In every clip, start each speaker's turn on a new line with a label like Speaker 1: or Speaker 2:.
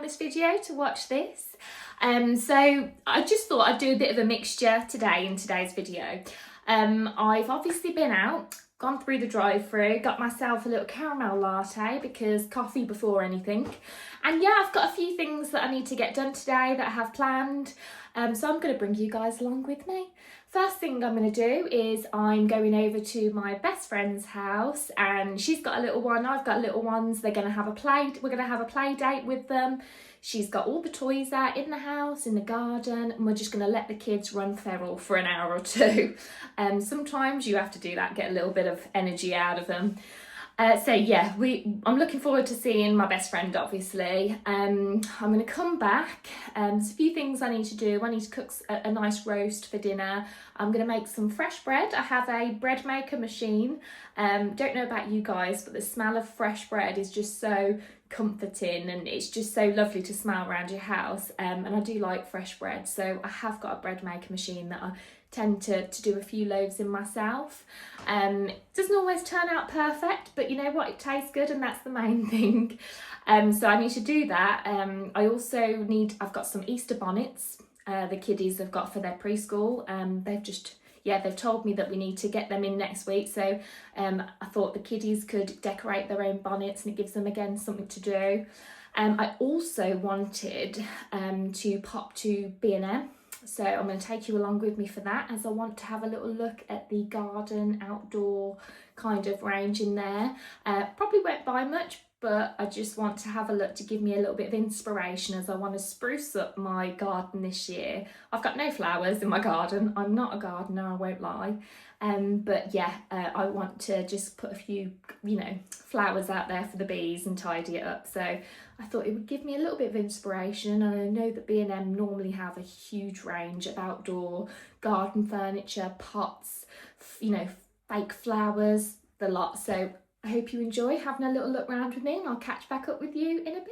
Speaker 1: this video to watch this. So I just thought I'd do a bit of a mixture today in today's video. I've obviously been out, gone through the drive-through, got myself a little caramel latte because coffee before anything. And yeah, I've got a few things that I need to get done today that I have planned. So I'm going to bring you guys along with me. First thing I'm going to do is I'm going over to my best friend's house, and she's got a little one, I've got little ones. We're going to have a play date with them. She's got all the toys out in the house, in the garden, and we're just going to let the kids run feral for an hour or two. Sometimes you have to do that, get a little bit of energy out of them. So yeah, I'm looking forward to seeing my best friend, obviously. I'm going to come back. There's a few things I need to do. I need to cook a nice roast for dinner. I'm going to make some fresh bread. I have a bread maker machine. Don't know about you guys, but the smell of fresh bread is just so comforting, and it's just so lovely to smell around your house. And I do like fresh bread, so I have got a bread maker machine that I tend to do a few loaves in myself. It doesn't always turn out perfect, but you know what, it tastes good, and that's the main thing. So I need to do that. I've got some Easter bonnets the kiddies have got for their preschool. They've told me that we need to get them in next week, so I thought the kiddies could decorate their own bonnets, and it gives them again something to do. I also wanted to pop to B&M. So I'm going to take you along with me for that, as I want to have a little look at the garden outdoor kind of range in there. Probably won't buy much, but I just want to have a look to give me a little bit of inspiration, as I want to spruce up my garden this year. I've got no flowers in my garden. I'm not a gardener, I won't lie. But yeah, I want to just put a few, flowers out there for the bees and tidy it up. So I thought it would give me a little bit of inspiration. And I know that B&M normally have a huge range of outdoor garden furniture, pots, fake flowers, the lot. So I hope you enjoy having a little look around with me, and I'll catch back up with you in a bit.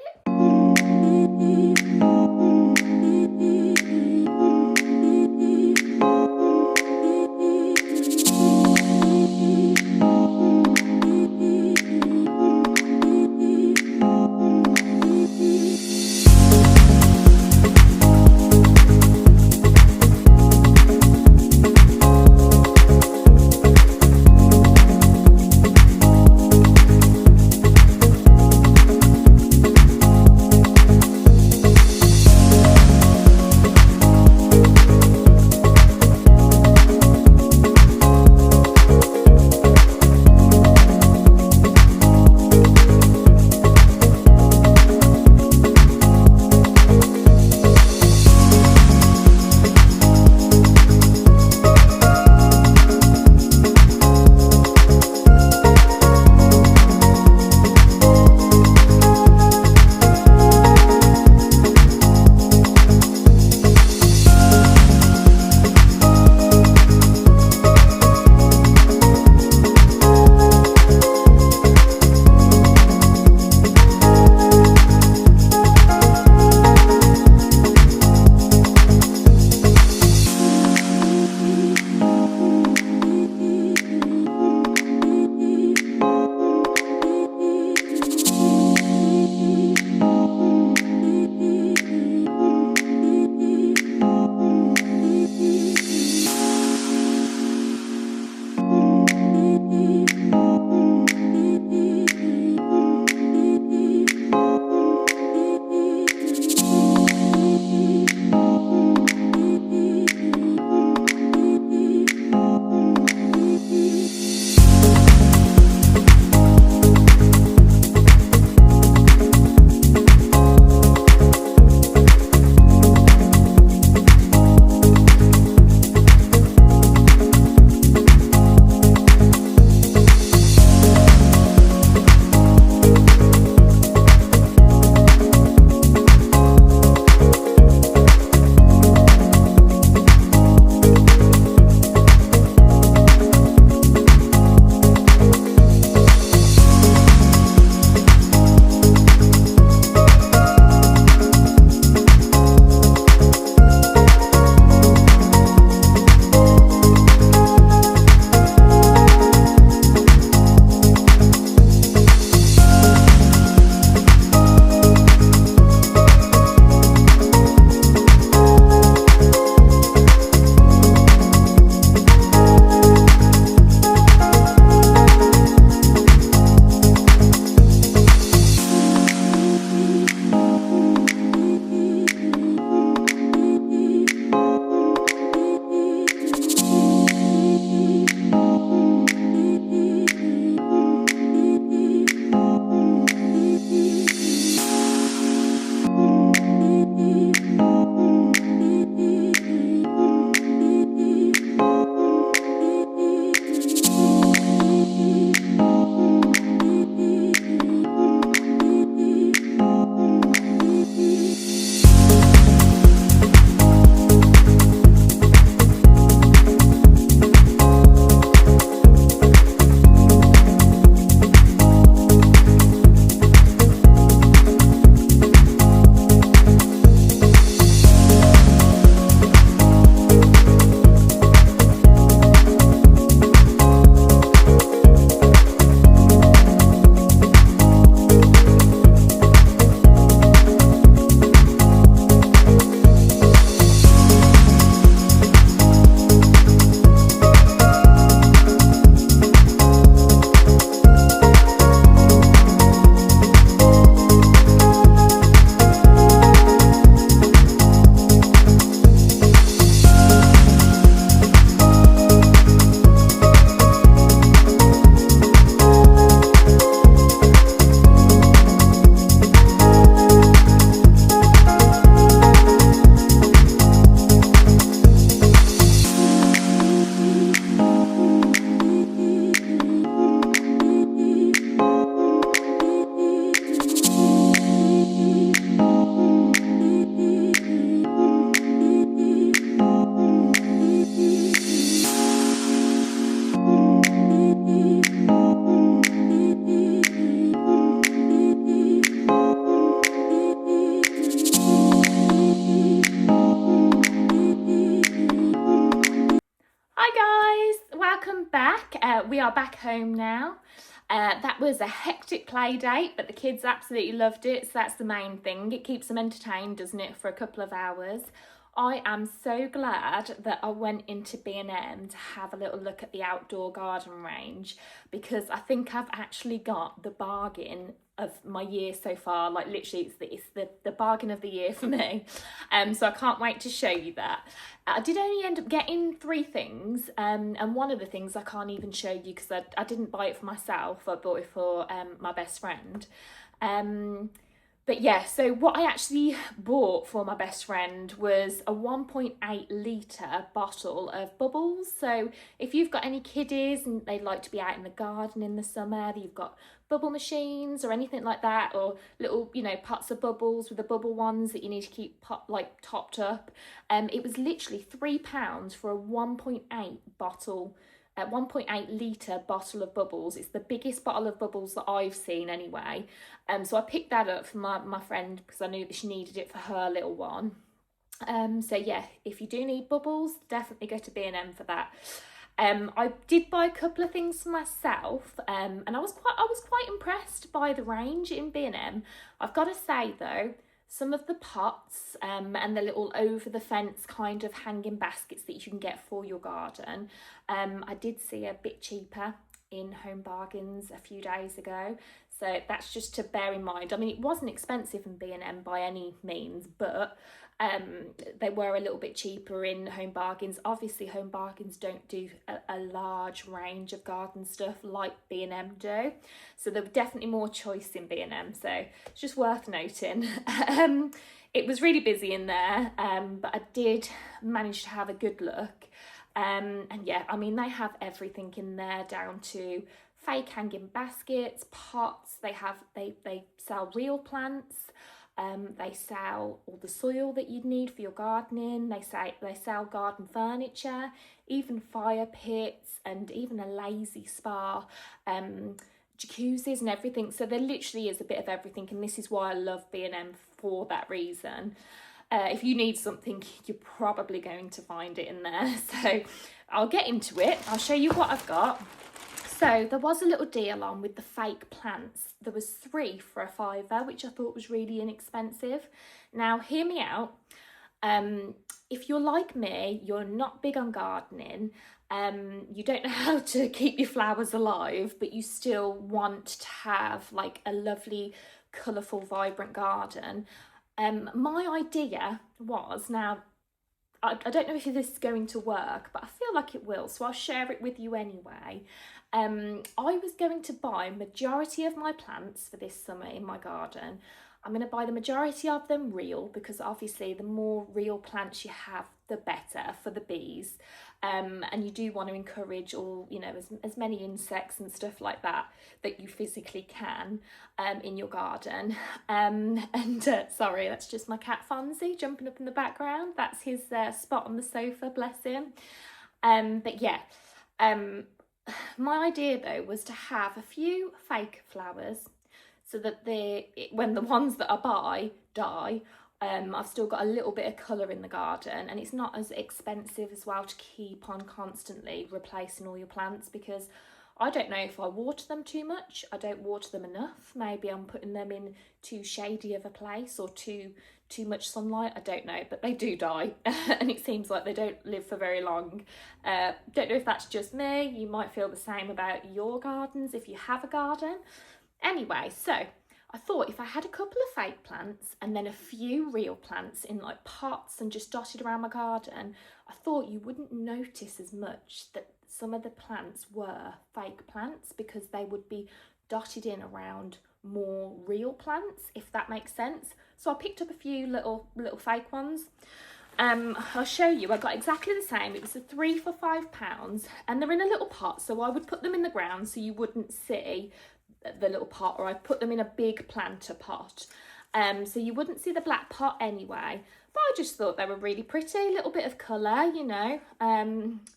Speaker 1: back. We are back home now. That was a hectic play date, but the kids absolutely loved it, so that's the main thing. It keeps them entertained, doesn't it, for a couple of hours. I am so glad that I went into B&M to have a little look at the outdoor garden range, because I think I've actually got the bargain of my year so far. Like literally it's the bargain of the year for me. So I can't wait to show you that. I did only end up getting 3 things, and one of the things I can't even show you because I didn't buy it for myself. I bought it for my best friend. But yeah, so what I actually bought for my best friend was a 1.8 litre bottle of bubbles. So if you've got any kiddies and they'd like to be out in the garden in the summer, you've got bubble machines or anything like that, or little, you know, pots of bubbles with the bubble ones that you need to keep topped up. It was literally £3 for a 1.8 bottle. 1.8 litre bottle of bubbles. It's the biggest bottle of bubbles that I've seen anyway. So I picked that up for my friend because I knew that she needed it for her little one. So yeah, if you do need bubbles, definitely go to B&M for that. I did buy a couple of things for myself, and I was quite impressed by the range in B&M. I've got to say though, some of the pots and the little over the fence kind of hanging baskets that you can get for your garden, I did see a bit cheaper in Home Bargains a few days ago. So that's just to bear in mind. I mean, it wasn't expensive in B&M by any means, but they were a little bit cheaper in Home Bargains. Obviously, Home Bargains don't do a large range of garden stuff like B&M do. So there was definitely more choice in B&M. So it's just worth noting. It was really busy in there, but I did manage to have a good look. And yeah, I mean, they have everything in there down to fake hanging baskets, pots. They sell real plants. They sell all the soil that you'd need for your gardening. They sell garden furniture, even fire pits, and even a lazy spa, jacuzzis and everything. So there literally is a bit of everything, and this is why I love B&M for that reason. If you need something, you're probably going to find it in there. So I'll get into it. I'll show you what I've got. So there was a little deal on with the fake plants. There was 3 for a £5, which I thought was really inexpensive. Now, hear me out. If you're like me, you're not big on gardening, you don't know how to keep your flowers alive, but you still want to have like a lovely, colourful, vibrant garden. My idea was, now, I don't know if this is going to work, but I feel like it will, so I'll share it with you anyway. I was going to buy majority of my plants for this summer in my garden. I'm going to buy the majority of them real, because obviously the more real plants you have, the better for the bees. And you do want to encourage all, you know, as many insects and stuff like that you physically can in your garden. Sorry, that's just my cat Fonzie jumping up in the background. That's his spot on the sofa, bless him. But yeah, my idea though was to have a few fake flowers, so that when the ones that I buy die, I've still got a little bit of colour in the garden, and it's not as expensive as well to keep on constantly replacing all your plants, because I don't know if I water them too much. I don't water them enough. Maybe I'm putting them in too shady of a place, or too much sunlight. I don't know, but they do die and it seems like they don't live for very long. Don't know if that's just me. You might feel the same about your gardens if you have a garden. Anyway, so I thought if I had a couple of fake plants and then a few real plants in like pots and just dotted around my garden, I thought you wouldn't notice as much that some of the plants were fake plants, because they would be dotted in around more real plants, if that makes sense. So I picked up a few little fake ones. I'll show you. I got exactly the same. It was a 3 for £5, and they're in a little pot, so I would put them in the ground so you wouldn't see the little pot, or I'd put them in a big planter pot, so you wouldn't see the black pot anyway. But I just thought they were really pretty, a little bit of colour, you know. I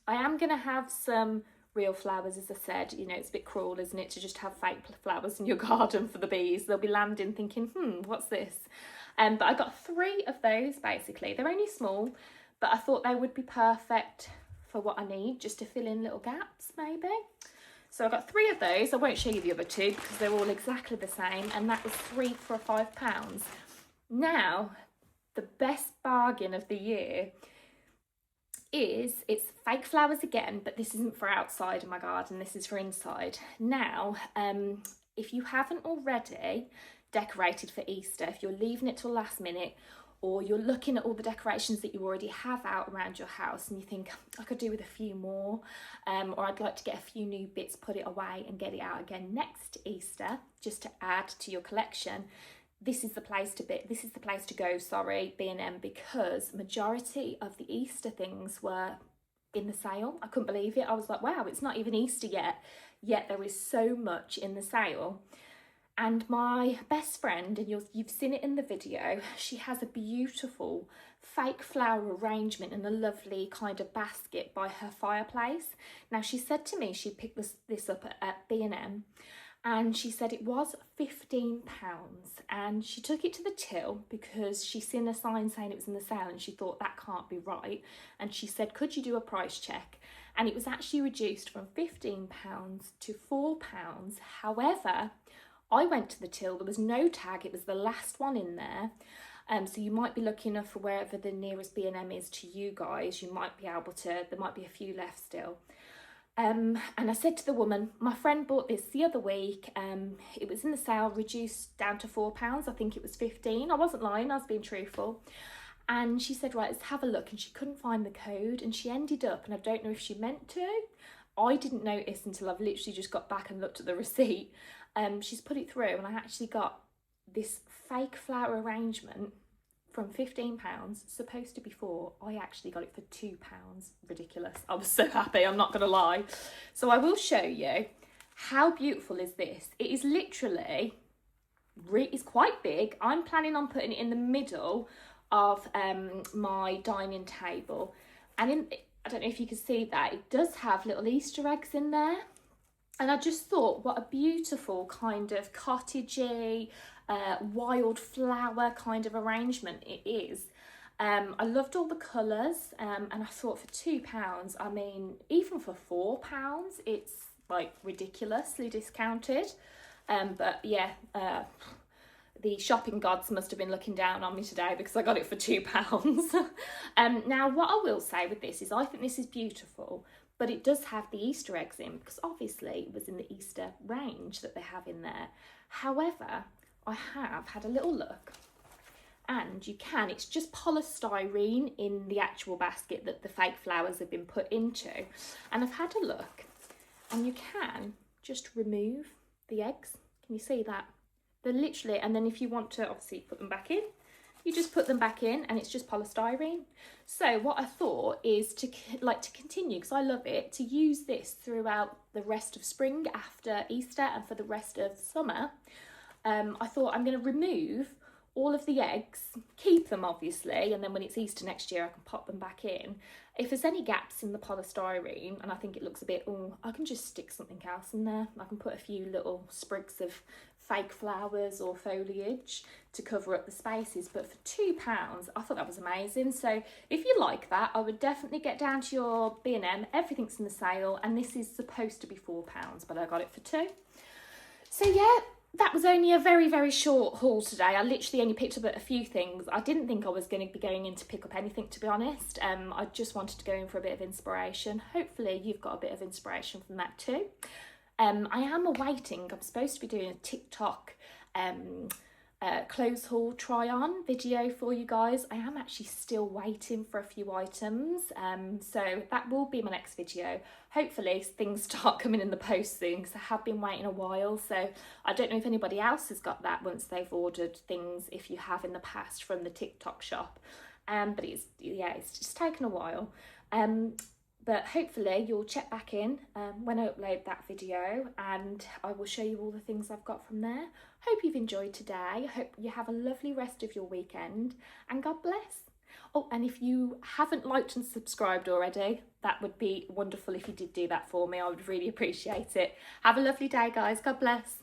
Speaker 1: am going to have some real flowers, as I said. You know, it's a bit cruel, isn't it, to just have fake flowers in your garden for the bees. They'll be landing thinking, what's this? But I got 3 of those basically. They're only small, but I thought they would be perfect for what I need, just to fill in little gaps maybe. So I got 3 of those. I won't show you the other 2 because they're all exactly the same, and that was 3 for £5. Now, the best bargain of the year is, it's fake flowers again, but this isn't for outside of my garden, this is for inside. Now, if you haven't already decorated for Easter, if you're leaving it till last minute, or you're looking at all the decorations that you already have out around your house and you think, I could do with a few more, or I'd like to get a few new bits, put it away and get it out again next Easter, just to add to your collection, this is the place to be. This is the place to go, sorry, B&M, because majority of the Easter things were in the sale. I couldn't believe it. I was like, wow, it's not even Easter yet there is so much in the sale. And my best friend, and you've seen it in the video, she has a beautiful fake flower arrangement in a lovely kind of basket by her fireplace. Now, she said to me she picked this up at B&M, and she said it was £15, and she took it to the till because she's seen a sign saying it was in the sale and she thought that can't be right. And she said, could you do a price check? And it was actually reduced from £15 to £4. However, I went to the till, there was no tag, it was the last one in there. So you might be looking for wherever the nearest B&M is to you guys, you might be able to, there might be a few left still. And I said to the woman, my friend bought this the other week, it was in the sale, reduced down to £4, I think it was 15, I wasn't lying, I was being truthful. And she said, right, let's have a look, and she couldn't find the code, and she ended up, and I don't know if she meant to, I didn't notice until I've literally just got back and looked at the receipt. She's put it through, and I actually got this fake flower arrangement from £15, supposed to be 4. I actually got it for £2. Ridiculous. I was so happy, I'm not gonna lie. So I will show you how beautiful is this. It is literally, it's quite big. I'm planning on putting it in the middle of my dining table, and I don't know if you can see that, it does have little Easter eggs in there. And I just thought, what a beautiful kind of cottagey, wildflower kind of arrangement it is. I loved all the colours, and I thought for £2, I mean, even for £4, it's like ridiculously discounted. But yeah, the shopping gods must have been looking down on me today because I got it for £2. Now, what I will say with this is I think this is beautiful, but it does have the Easter eggs in because obviously it was in the Easter range that they have in there. However, I have had a little look, and you can, it's just polystyrene in the actual basket that the fake flowers have been put into. And I've had a look, and you can just remove the eggs. Can you see that? They're literally, and then if you want to obviously put them back in, you just put them back in, and it's just polystyrene. So what I thought is to continue, because I love it, to use this throughout the rest of spring after Easter and for the rest of summer. I thought I'm going to remove all of the eggs, keep them obviously, and then when it's Easter next year I can pop them back in. If there's any gaps in the polystyrene and I think it looks a bit, oh, I can just stick something else in there. I can put a few little sprigs of fake flowers or foliage to cover up the spaces. But for £2, I thought that was amazing. So if you like that, I would definitely get down to your B&M. Everything's in the sale, and this is supposed to be £4, but I got it for £2. So yeah, that was only a very, very short haul today. I literally only picked up a few things. I didn't think I was going to be going in to pick up anything, to be honest. I just wanted to go in for a bit of inspiration. Hopefully you've got a bit of inspiration from that too. I am awaiting, I'm supposed to be doing a TikTok clothes haul try on video for you guys. I am actually still waiting for a few items, so that will be my next video. Hopefully things start coming in the post soon, because I have been waiting a while. So I don't know if anybody else has got that once they've ordered things, if you have in the past, from the TikTok shop. But it's just taken a while. But hopefully you'll check back in when I upload that video, and I will show you all the things I've got from there. Hope you've enjoyed today. Hope you have a lovely rest of your weekend, and God bless. Oh, and if you haven't liked and subscribed already, that would be wonderful if you did do that for me. I would really appreciate it. Have a lovely day, guys. God bless.